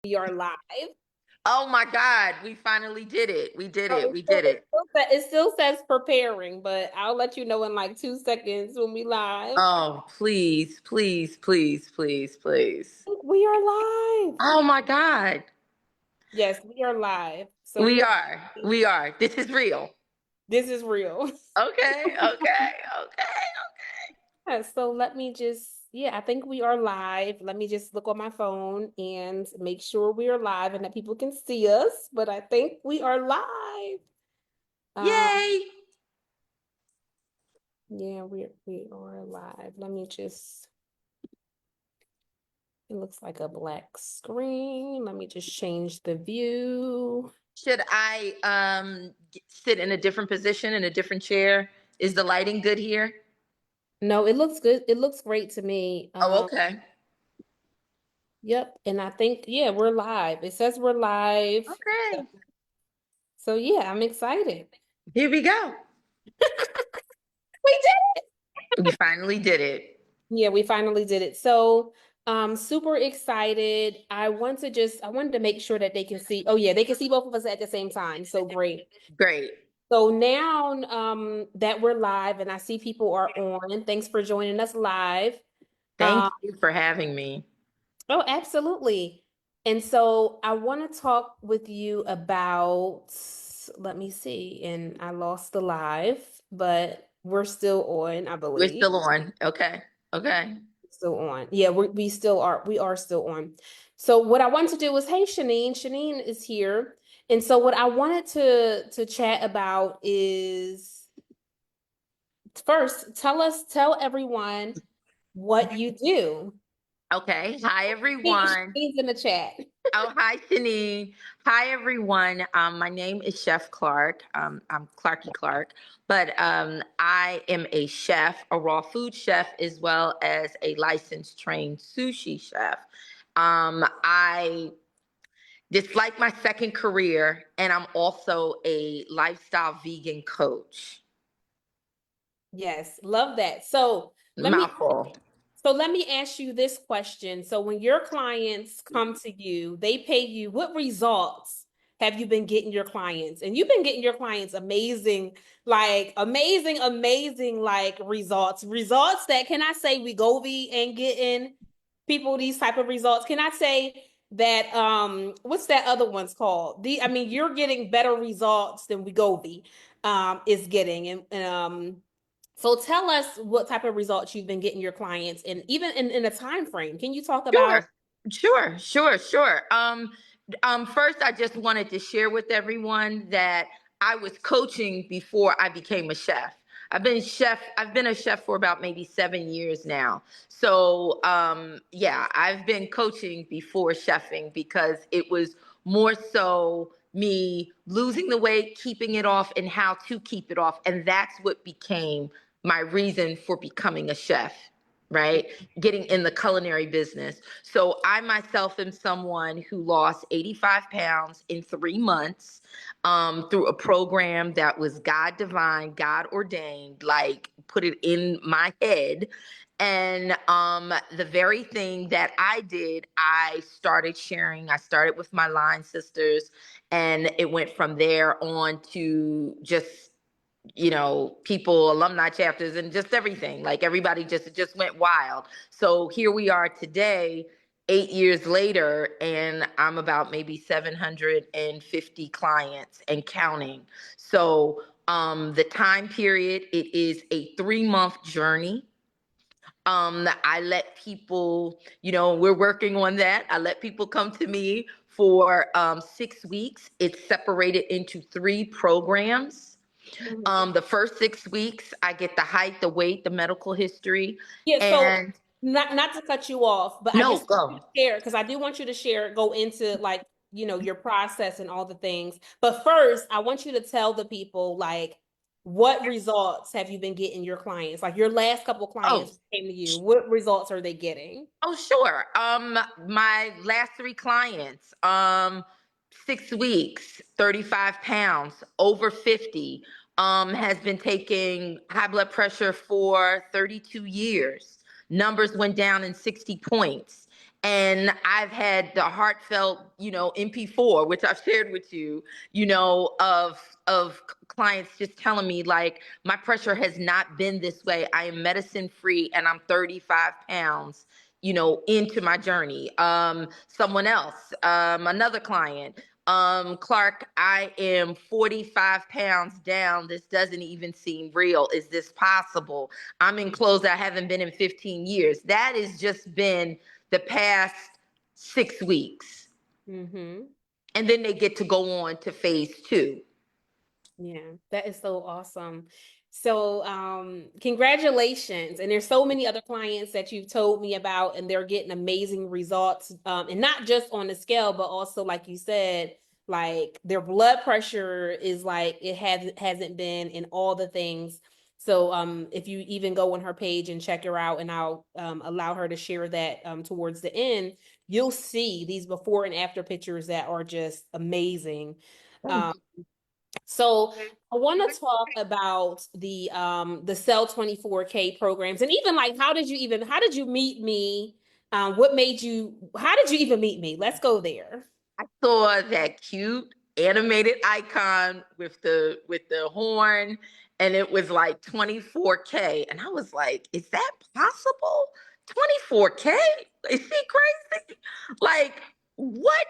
We are live. Oh my God, we finally did it. We did Oh, it. We did it. it still says preparing, but I'll let you know in like 2 seconds when we live. Oh, please, please, please, please, please. We are live. Oh my God. Yes, we are live. So We we are. are. We are. This is real. This is real. Okay, okay, okay. Yeah, so let me just, yeah, I think we are live. Let me just look on my phone and make sure we are live and that people can see us. But I think we are live. Um, Yay. yeah, we are live. Let me just. It looks like a black screen. Let me just change the view. Should I sit in a different position in a different chair? Is the lighting good here? No, it looks good. It looks great to me. Oh, okay. Yep. And I think, yeah, we're live. It says we're live. Okay. So yeah, I'm excited. Here we go. We did. We finally did it. Yeah, we finally did it. So super excited. I wanted to make sure that they can see. Oh yeah, they can see both of us at the same time. So great. Great. So now that we're live and I see people are on, thanks for joining us live. Thank you for having me. Oh, absolutely. And so I want to talk with you about, let me see, and I lost the live, but we're still on, I We're believe. still on. Okay. Okay. Still on. Yeah, we are still on. So what I wanted to do was, hey, Shanine, Shanine is here. And so what I wanted to chat about is first, tell everyone what you do. Okay. Hi, everyone. Shanine's in the chat. Oh, hi, Shani. Hi, everyone. My name is Chef Clarke. I'm Clarke, but I am a chef, a raw food chef, as well as a licensed trained sushi chef. I This like my second career, and I'm also a lifestyle vegan coach. Yes, love that. So let me Mouthful. let me ask you this question. So when your clients come to you, they pay you, what results have you been getting your clients? And you've been getting your clients amazing, like amazing like results. Results that can I say Wegovy and getting people these type of results? Can I say that what's that other one's called? I mean, you're getting better results than Wegovy is getting. And so tell us what type of results you've been getting your clients and even in a time frame. Can you talk about? Sure, sure. First, I just wanted to share with everyone that I was coaching before I became a chef. I've been a chef for about maybe 7 years now. So, yeah, I've been coaching before chefing because it was more so me losing the weight, keeping it off, and how to keep it off. And that's what became my reason for becoming a chef, right? Getting in the culinary business. So I myself am someone who lost 85 pounds in 3 months through a program that was God divine, God ordained, like put it in my head. And the very thing that I did, I started sharing. I started with my line sisters, and it went from there on to just people, alumni chapters, and just everything. Like everybody just went wild. So here we are today, 8 years later, and I'm about maybe 750 clients and counting. So the time period, it is a 3 month journey. I let people, we're working on that. I let people come to me for 6 weeks. It's separated into 3 programs. Mhm. The first 6 weeks, I get the height, the weight, the medical history, Yeah, so and not to cut you off, but I no, just want you go. to share because I do want you to share, go into like, your process and all the things. But first, I want you to tell the people like what results have you been getting your clients? Like your last couple clients Oh, came to you. What results are they getting? oh, sure. My last 3 clients, 6 weeks, 35 pounds, over 50, has been taking high blood pressure for 32 years. Numbers went down in 60 points. And I've had the heartfelt, MP4, which I've shared with you, of clients just telling me like, my pressure has not been this way. I am medicine free and I'm 35 pounds, into my journey. Someone else, another client, Clarke, I am 45 pounds down. This doesn't even seem real. Is this possible? I'm in clothes I haven't been in 15 years. That has just been the past 6 weeks. Mm-hmm. And then they get to go on to phase 2. Yeah, that is so awesome. So, congratulations. And there's so many other clients that you've told me about, and they're getting amazing results. And not just on the scale, but also, like you said, like their blood pressure is like it hasn't been in all the things. So, if you even go on her page and check her out, and I'll allow her to share that towards the end, you'll see these before and after pictures that are just amazing. Um, so I want to talk about the Cell 24K programs, and even like how did you meet me? What made you how did you even meet me? Let's go there. I saw that cute animated icon with the horn, and it was like 24K, and I was like, is that possible? 24K? Is she crazy? Like, what?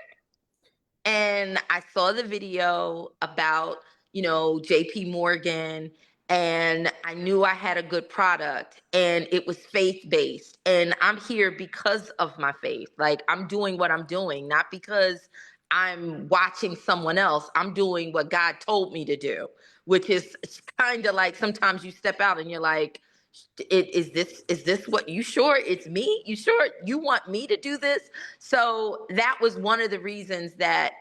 And I saw the video about, JP Morgan, and I knew I had a good product, and it was faith-based. And I'm here because of my faith. Like, I'm doing what I'm doing, not because I'm watching someone else. I'm doing what God told me to do, which is kind of like sometimes you step out and you're like, is this what you sure it's me? You sure you want me to do this? So that was one of the reasons that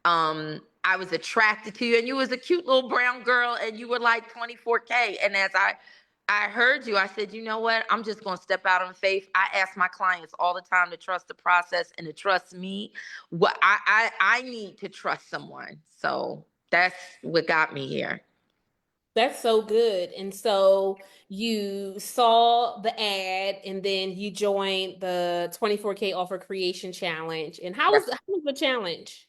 I was attracted to you. And you was a cute little brown girl, and you were like 24K. And as I heard you, I said, you know what? I'm just gonna step out on faith. I ask my clients all the time to trust the process and to trust me. What I need to trust someone. So that's what got me here. That's so good. And so you saw the ad, and then you joined the 24K Offer Creation Challenge. And how was the challenge?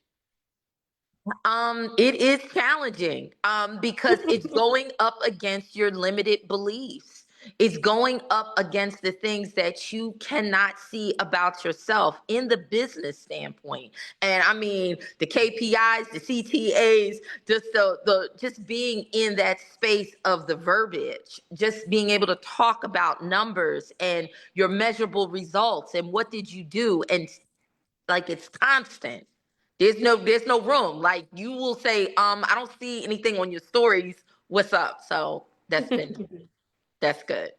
It is challenging, because it's going up against your limited beliefs. It's going up against the things that you cannot see about yourself in the business standpoint. And I mean, the KPIs, the CTAs, just just being in that space of the verbiage, just being able to talk about numbers and your measurable results and what did you do, and like it's constant. There's no room. Like you will say, I don't see anything on your stories. What's up? So that's good.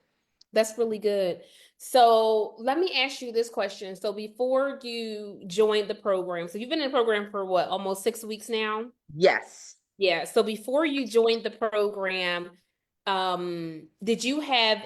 That's really good. So let me ask you this question. So before you joined the program, so you've been in the program for what, almost 6 weeks now? Yes. Yeah. So before you joined the program, did you have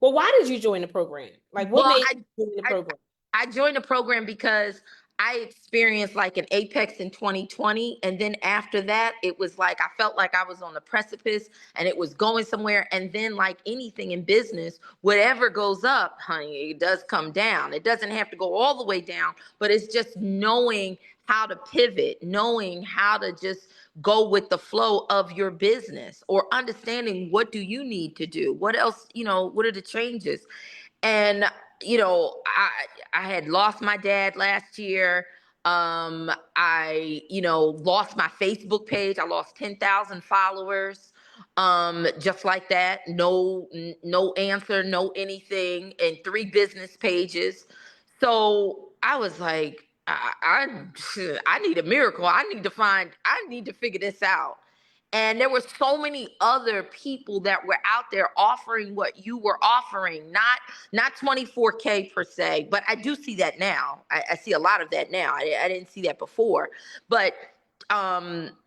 well, why did you join the program? Like what Well, made you join the I program? I joined the program because I experienced like an apex in 2020. And then after that, it was like I felt like I was on the precipice and it was going somewhere. And then, like anything in business, whatever goes up, honey, it does come down. It doesn't have to go all the way down, but it's just knowing how to pivot, knowing how to just go with the flow of your business, or understanding what do you need to do? What else, what are the changes? And I had lost my dad last year. I lost my Facebook page. I lost 10,000 followers, just like that. No answer, no anything, and 3 business pages. So I was like, I need a miracle. I need to figure this out. And there were so many other people that were out there offering what you were offering, not 24K per se, but I do see that now. I see a lot of that now. I didn't see that before. But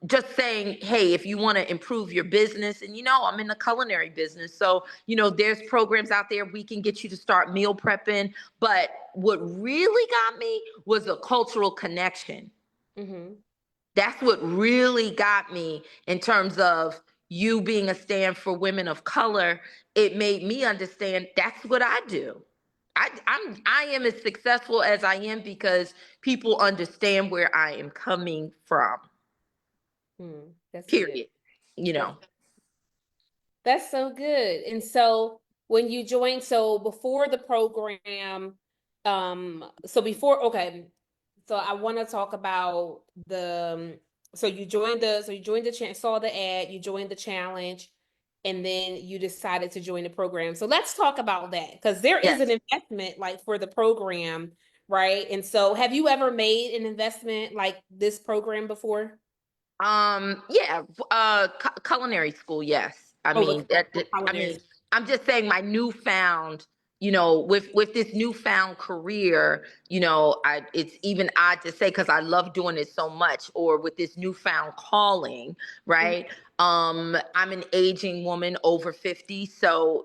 just saying, hey, if you want to improve your business, and I'm in the culinary business, so there's programs out there we can get you to start meal prepping. But what really got me was a cultural connection. Hmm. That's what really got me in terms of you being a stand for women of color. It made me understand that's what I do. I am as successful as I am because people understand where I am coming from. That's good. Period. You That's know. that's so good. And so when you joined, so before the program, so before, okay, so I want to talk about so you joined the saw the ad, you joined the challenge, and then you decided to join the program. So let's talk about that because there is an Yes. investment like for the program, right? And so have you ever made an investment like this program before? Yeah, culinary school, yes. I Oh, mean, I culinary. mean, I'm just saying my newfound, with this newfound career, it's even odd to say because I love doing it so much, or with this newfound calling, right? I'm an aging woman over 50, so,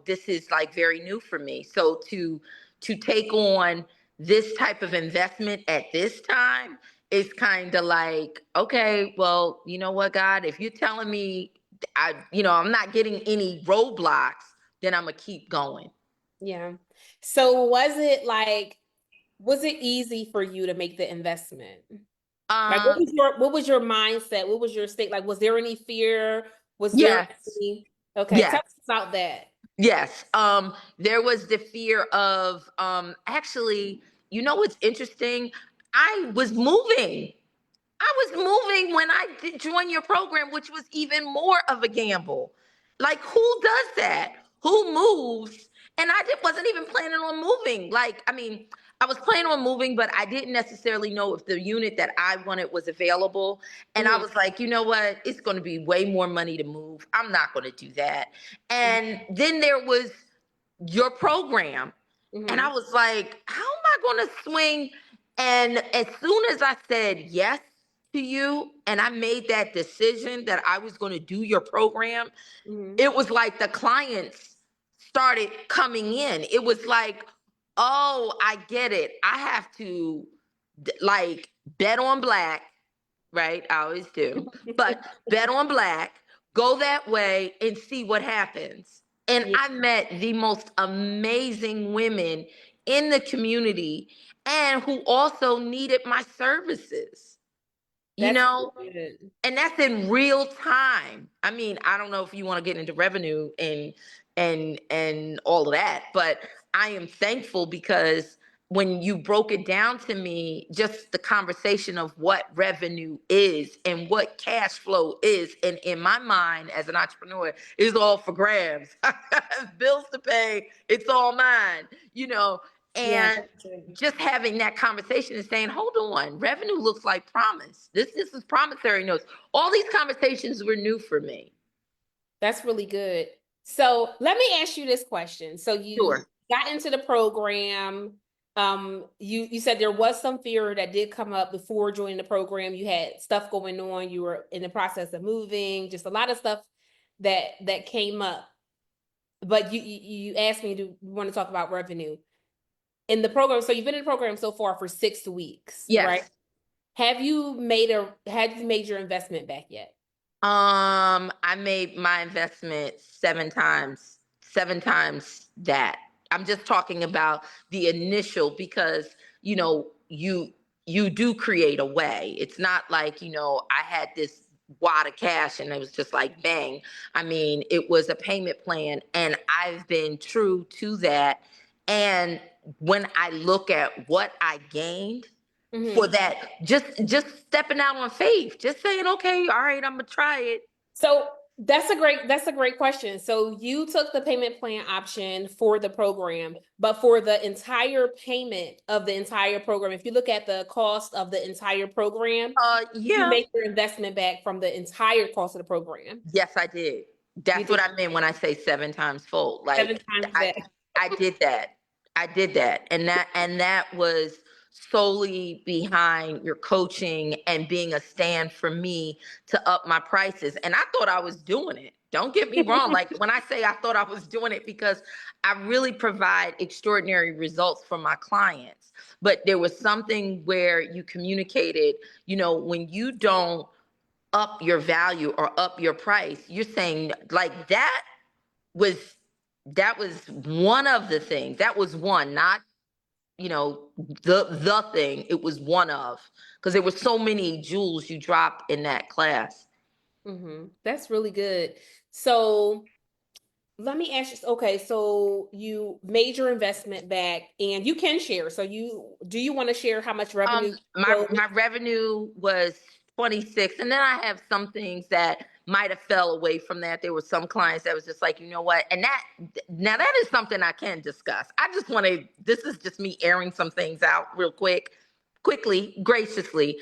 this is like very new for me. So to take on this type of investment at this time, it's kind of like, okay, well, you know what, God, if you're telling me I'm not getting any roadblocks, then I'm gonna keep going. Yeah. So was it easy for you to make the investment? Like Um, what was your mindset? What was your state? Like was there any fear? Was there yes, any Okay, tell yes, us about that. yes. There was the fear of actually, what's interesting? I was moving. I was moving when I did join your program, which was even more of a gamble. Like, who does that? Who moves? And wasn't even planning on moving. Like, I mean, I was planning on moving, but I didn't necessarily know if the unit that I wanted was available. And I Hmm. was like, you know what? It's going to be way more money to move. I'm not going to do that. And then there was your program. And I Hmm. was like, how am I going to swing? And as soon as I said yes to you and I made that decision that I was going to do your program, Hmm. it was like the clients started coming in. It was like, oh, I get it. I have to like bet on black, right? I always do. But bet on black, go that way and see what happens. And Yeah, I met the most amazing women in the community and who also needed my services. You that's know, really good. and that's in real time. I mean, I don't know if you want to get into revenue and all of that, but I am thankful because when you broke it down to me, just the conversation of what revenue is and what cash flow is, and in my mind as an entrepreneur, is all for grabs. Bills to pay, it's all mine, Yeah, and that's good. just having that conversation and saying, hold on, revenue looks like promise. This is promissory notes. All these conversations were new for me. That's really good. So let me ask you this question. So you Sure. got into the program. You said there was some fear that did come up before joining the program. You had stuff going on. You were in the process of moving. Just a lot of stuff that came up. But you asked me to want to talk about revenue in the program. So you've been in the program so far for 6 weeks, right? Yes. Have you made your investment back yet? I made my investment seven times that. I'm just talking about the initial because, you do create a way. It's not like, I had this wad of cash and it was just like bang. I mean, it was a payment plan and I've been true to that. And when I look at what I gained for Mhm. that, just stepping out on faith, just saying, okay, all right, I'm gonna try it. So that's a great question. So you took the payment plan option for the program, but for the entire payment of the entire program, if you look at the cost of the entire program, you Yeah. make your investment back from the entire cost of the program. Yes, I did. You That's what did I meant when I say seven times fold. seven Like, times I that. I did that. I did that. And that was solely behind your coaching and being a stand for me to up my prices. And I thought I was doing it. Don't get me wrong. Like, when I say I thought I was doing it, because I really provide extraordinary results for my clients. But there was something where you communicated, when you don't up your value or up your price, you're saying like that was That was one of the things. That was one, not, the thing. It was one of, because there were so many jewels you dropped in that class. That's really good. So let me ask you, okay, so you made your investment back and you can share. So do you want to share how much revenue? My revenue was 26, and then I have some things that might have fell away from that. There were some clients that was just like, you know what, and that is something I can discuss. I just want to. This is just me airing some things out real quickly, graciously.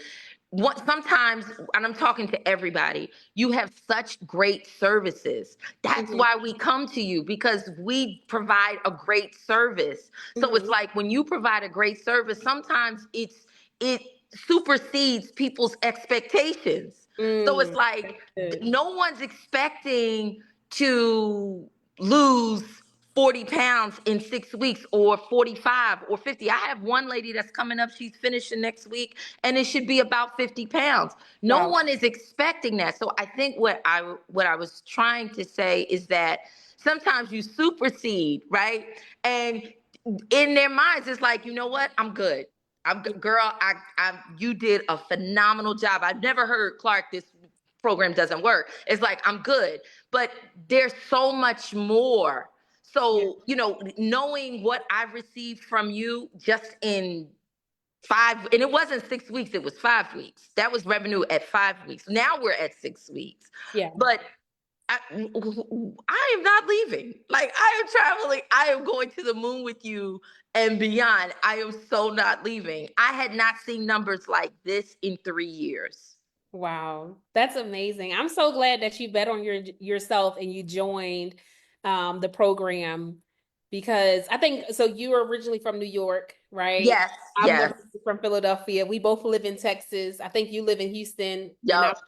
Sometimes, and I'm talking to everybody, you have such great services. That's Mhm, why we come to you, because we provide a great service. So it's mhm, like when you provide a great service, sometimes it supersedes people's expectations. So it's like that's good. no one's expecting to lose 40 pounds in 6 weeks, or 45 or 50. I have one lady that's coming up, she's finishing next week, and it should be about 50 pounds. No Wow. one is expecting that. So I think what I was trying to say is that sometimes you supersede, right? And in their minds, it's like, you know what? I'm good. Girl, you did a phenomenal job. I've never heard, Clarke, this program doesn't work. It's like, I'm good. But there's so much more. Yeah. So, knowing what I've received from you just in 5, and it wasn't 6 weeks, it was 5 weeks. That was revenue at 5 weeks. Now we're at 6 weeks. Yeah. But I am not leaving. Like, I am traveling. I am going to the moon with you and beyond. I am so not leaving. I had not seen numbers like this in 3 years. Wow, that's amazing. I'm so glad that you bet on yourself and you joined the program because I think so you were originally from New York, right? Yes, I'm yes. originally from Philadelphia. We both live in Texas. I think you live in Houston and I'm Yup.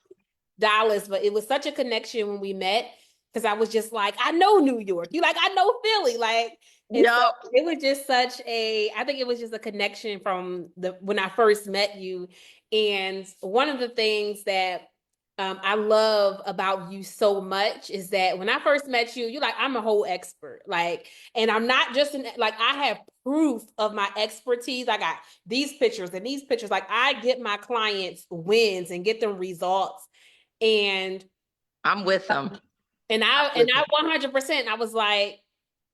Dallas, but it was such a connection when we met because I was just like, I know New York. You like, I know Philly. Like, and so Yup. it was just I think it was just a connection from when I first met you. And one of the things that I love about you so much is that when I first met you, you're like, I'm a whole expert. Like, and I'm not just like, I have proof of my expertise. I got these pictures and these pictures. Like, I get my clients wins and get them results and I'm with them. I'm and with I them. 100% I was like,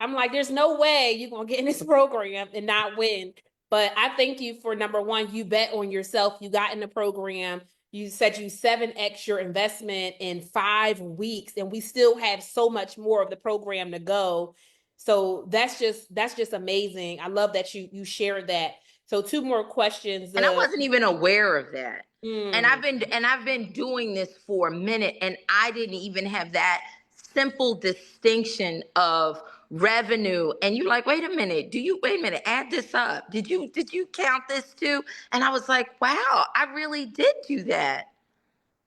I'm like, there's no way you're gonna get in this program and not win. But I thank you for number one, you bet on yourself. You got in the program. You said you 7x your investment in 5 weeks, and we still have so much more of the program to go. So that's just amazing. I love that you shared that. So two more questions. And I wasn't even aware of that. And Mm, I've been doing this for a minute, and I didn't even have that simple distinction of revenue. And you're like, wait a minute, wait a minute, add this up. Did you count this too? And I was like, wow, I really did do that.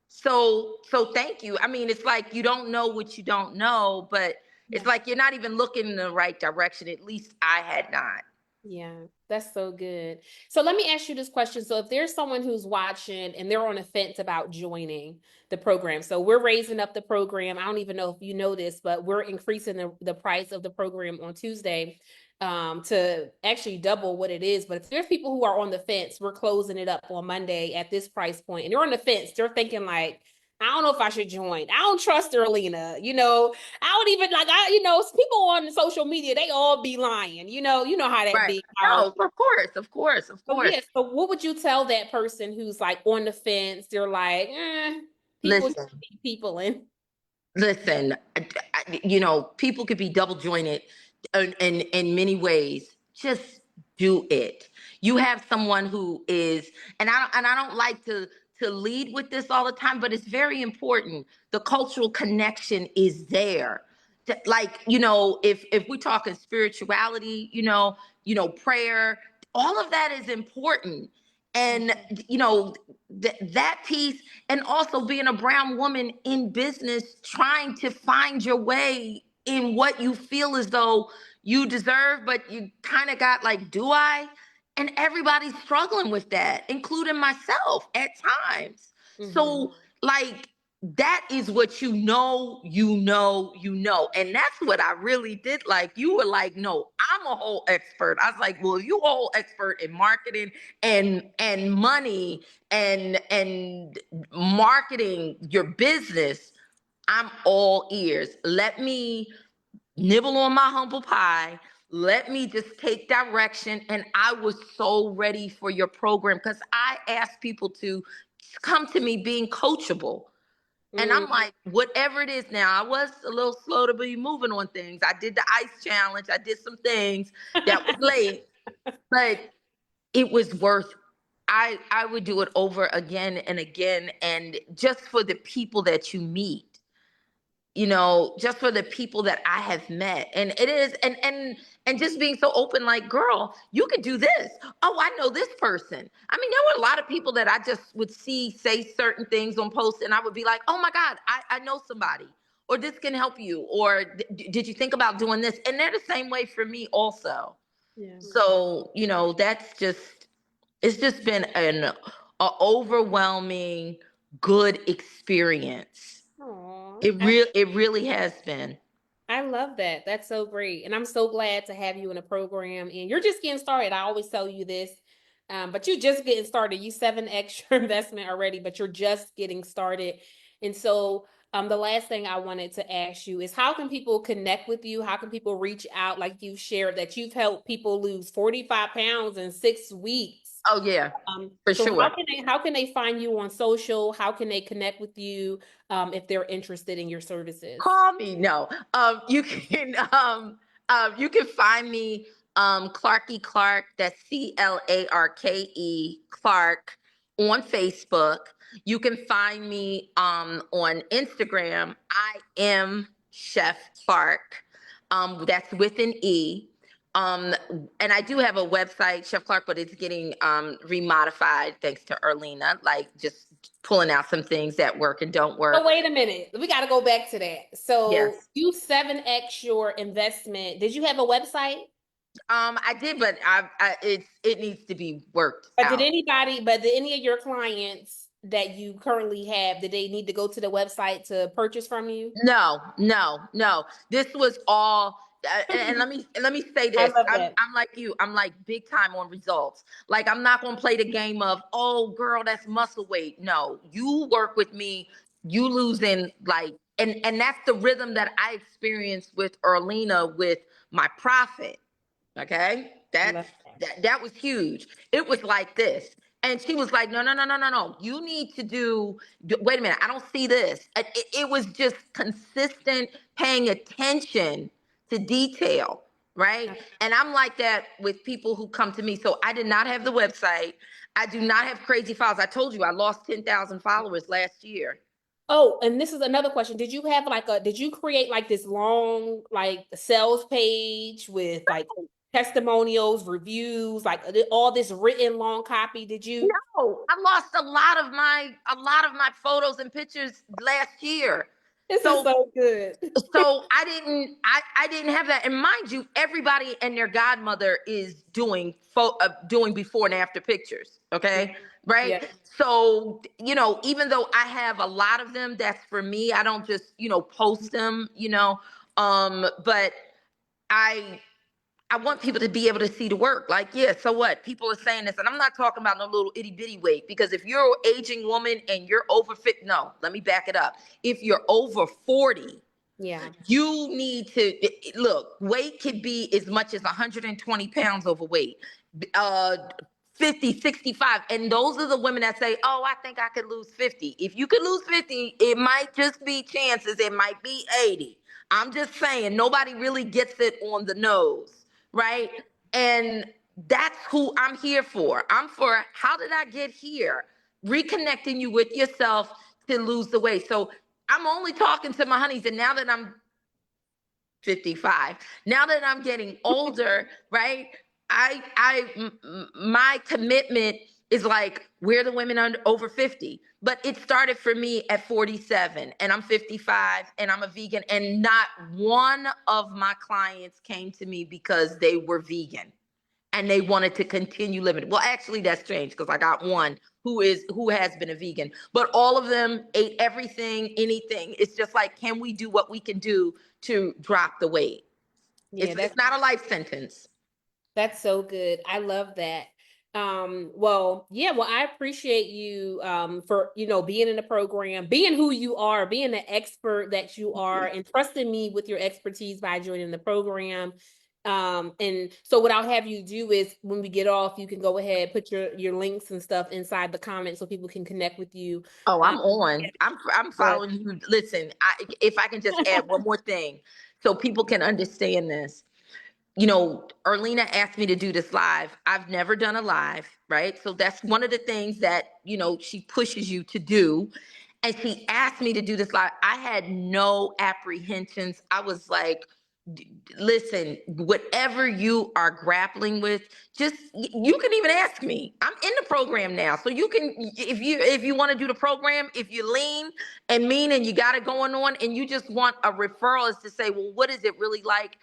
So thank you. I mean, it's like you don't know what you don't know, but yeah. it's like you're not even looking in the right direction. At least I had not. Yeah, that's so good. So let me ask you this question. So if there's someone who's watching and they're on a fence about joining the program, so we're raising up the program. I don't even know if you know this, but we're increasing the price of the program on Tuesday to actually double what it is. But if there's people who are on the fence, we're closing it up on Monday at this price point, and they're on the fence. They're thinking like, I don't know if I should join. I don't trust Erlina. I don't even like people on social media, they all be lying. You know how that Right. be. No, How of course, of course, of so course. yeah, so what would you tell that person who's like on the fence? They're like, people should Listen, be people in. listen, people could be double jointed in many ways. Just do it. You have someone who is, and I don't like to lead with this all the time, but it's very important. The cultural connection is there. Like, if we're talking spirituality, prayer, all of that is important. And that piece, and also being a brown woman in business, trying to find your way in what you feel as though you deserve, but you kind of got like, do I? And everybody's struggling with that, including myself at times. Mm-hmm. So, like, that is what you know. And that's what I really did. Like, you were like, no, I'm a whole expert. I was like, well, you a whole expert in marketing and money and marketing your business. I'm all ears. Let me nibble on my humble pie. Let me just take direction. And I was so ready for your program because I asked people to come to me being coachable. And I'm Mm. like, whatever it is now, I was a little slow to be moving on things. I did the ice challenge. I did some things that was late, but it was worth. I would do it over again and again, and just for the people that you meet, just for the people that I have met. And it is, and just being so open, like, girl, you could do this. Oh, I know this person. I mean, there were a lot of people that I just would see say certain things on posts, and I would be like, oh my God, I know somebody, or this can help you, or did you think about doing this? And they're the same way for me also. Yeah. So, it's just been a overwhelming good experience. Aw. It really has been. I love that. That's so great. And I'm so glad to have you in a program. And you're just getting started. I always tell you this. But you're just getting started. You 7x your investment already, but you're just getting started. And so the last thing I wanted to ask you is, how can people connect with you? How can people reach out? Like you've shared that you've helped people lose 45 pounds in 6 weeks. Oh yeah, for So sure. how can they find you on social? How can they connect with you if they're interested in your services? Call me. No. You can find me, Clarke. That's Clarke, Clarke, on Facebook. You can find me on Instagram. I am Chef Clarke. That's with an E. Um, and I do have a website, Chef Clarke, but it's getting remodified thanks to Erlina, like just pulling out some things that work and don't So work. wait a minute. We got to go back to that. So Yes. you 7x your investment. Did you have a website? I did, but it needs to be worked But out. did any of your clients that you currently have, did they need to go to the website to purchase from you? No, no, no. This was all. And let me say I this. love I'm that. I'm like you. I'm like big time on results. Like, I'm not gonna play the game of, oh girl, that's muscle weight. No, you work with me. You losing, like, and that's the rhythm that I experienced with Erlina with my profit. Okay, I love that. that was huge. It was like this, and she was like, no, no, no, no, no, no. You need to wait a minute, I don't see this. It was just consistent, paying attention to detail, right? And I'm like that with people who come to me. So I did not have the website. I do not have crazy files. I told you I lost 10,000 followers last year. Oh, and this is another question. Did you create like this long, like sales page with like testimonials, reviews, like all this written long copy? Did you? No, I lost a lot of my photos and pictures last year. This is So so good. so I didn't have that. And mind you, everybody and their godmother is doing before and after pictures. Okay. Yeah. Right. So, even though I have a lot of them, that's for me. I don't just, post them. But I I want people to be able to see the work. Like, yeah, so what? People are saying this, and I'm not talking about no little itty bitty weight, because if you're an aging woman and you're over fit, no, let me back it up. If you're over 40, Yeah. you need to look. Weight could be as much as 120 pounds overweight, uh, 50, 65. And those are the women that say, oh, I think I could lose 50. If you could lose 50, it might just be chances. It might be 80. I'm just saying, nobody really gets it on the nose, right? And that's who I'm here for. I'm for, how did I get here? Reconnecting you with yourself to lose the weight. So I'm only talking to my honeys. And now that I'm 55, now that I'm getting older, right? My commitment is like, we're the women under over 50. But it started for me at 47, and I'm 55, and I'm a vegan, and not one of my clients came to me because they were vegan. and they wanted to continue living. Well, actually, that's strange because I got one who has been a vegan, but all of them ate everything, anything. It's just like, can we do what we can do to drop the weight? Yeah, It's not a life sentence. that's so good. I love that. Well, yeah, well, I appreciate you for, being in the program, being who you are, being the expert that you are, and trusting me with your expertise by joining the program. And so what I'll have you do is when we get off, you can go ahead, put your links and stuff inside the comments so people can connect with you. Oh, Um, I'm on. I'm but following you. Listen, if I can just add one more thing, so people can understand this. Erlina asked me to do this live. I've never done a live, right? So that's one of the things that, she pushes you to do. And she asked me to do this live. I had no apprehensions. I was like, listen, whatever you are grappling with, just you can even ask me. I'm in the program now. So you can, if you want to do the program, if you're lean and mean and you got it going on and you just want a referral is to say, well, what is it really like?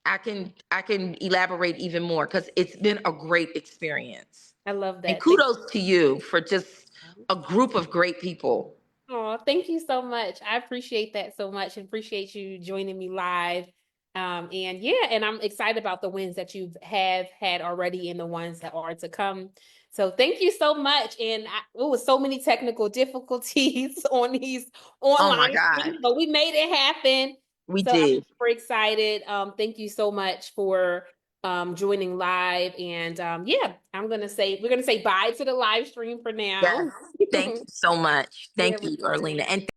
I can elaborate even more because it's been a great experience. I love And that. kudos to you for just a group of great people. Oh, thank you so much. I appreciate that so much and appreciate you joining me live. And yeah, and I'm excited about the wins that you have had already and the ones that are to come. So thank you so much. And it was so many technical difficulties on these Oh my online God. things, but we made it happen. We So I'm did. super excited. Thank you so much for joining live. And yeah, we're gonna say bye to the live stream for Yes. now. Thank you so much. Yeah, Thank you, Arlena. And